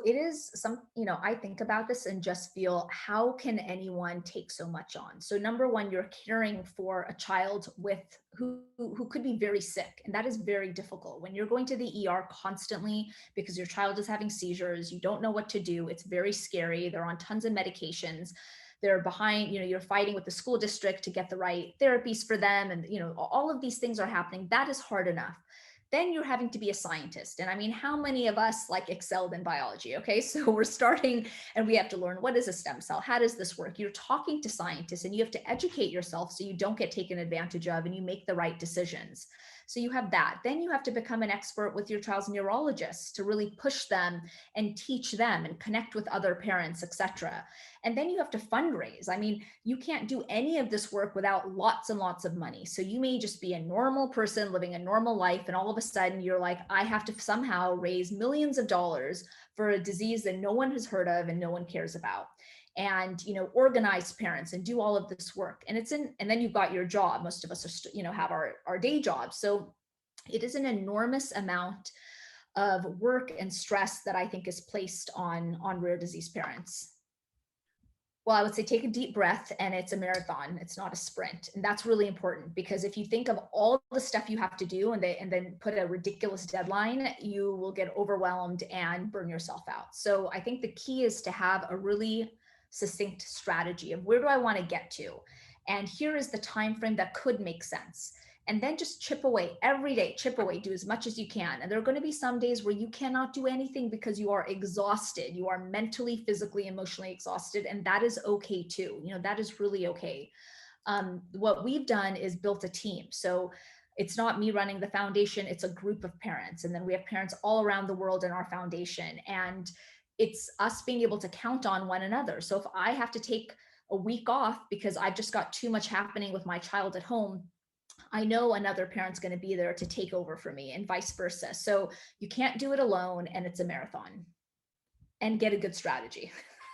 it is I think about this and just feel, how can anyone take so much on? So number one, you're caring for a child who could be very sick. And that is very difficult when you're going to the ER constantly because your child is having seizures. You don't know what to do. It's very scary. They're on tons of medications. They're behind, you're fighting with the school district to get the right therapies for them. And, all of these things are happening. That is hard enough. Then you're having to be a scientist. And I mean, how many of us like excelled in biology? Okay. So we're starting and we have to learn, what is a stem cell? How does this work? You're talking to scientists and you have to educate yourself so you don't get taken advantage of and you make the right decisions. So you have that. Then you have to become an expert with your child's neurologist to really push them and teach them and connect with other parents, etc. And then you have to fundraise. I mean, you can't do any of this work without lots and lots of money. So you may just be a normal person living a normal life, and all of a sudden you're like, I have to somehow raise millions of dollars for a disease that no one has heard of and no one cares about. And organize parents and do all of this work. And then you've got your job. Most of us are have our day jobs. So it is an enormous amount of work and stress that I think is placed on rare disease parents. Well, I would say take a deep breath, and it's a marathon. It's not a sprint. And that's really important, because if you think of all the stuff you have to do and then put a ridiculous deadline, you will get overwhelmed and burn yourself out. So I think the key is to have a really succinct strategy of, where do I want to get to? And here is the time frame that could make sense. And then just chip away every day, chip away, do as much as you can. And there are going to be some days where you cannot do anything because you are exhausted. You are mentally, physically, emotionally exhausted. And that is okay too. That is really okay. What we've done is built a team. So it's not me running the foundation, it's a group of parents. And then we have parents all around the world in our foundation. And it's us being able to count on one another. So if I have to take a week off because I've just got too much happening with my child at home, I know another parent's going to be there to take over for me, and vice versa. So you can't do it alone, and it's a marathon. And get a good strategy.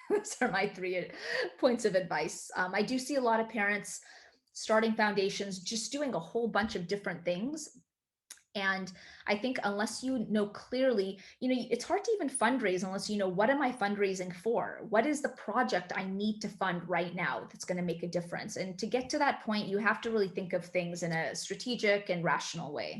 Those are my 3 points of advice. I do see a lot of parents starting foundations, just doing a whole bunch of different things. And I think unless you know clearly, it's hard to even fundraise unless you know, what am I fundraising for? What is the project I need to fund right now that's going to make a difference? And to get to that point, you have to really think of things in a strategic and rational way.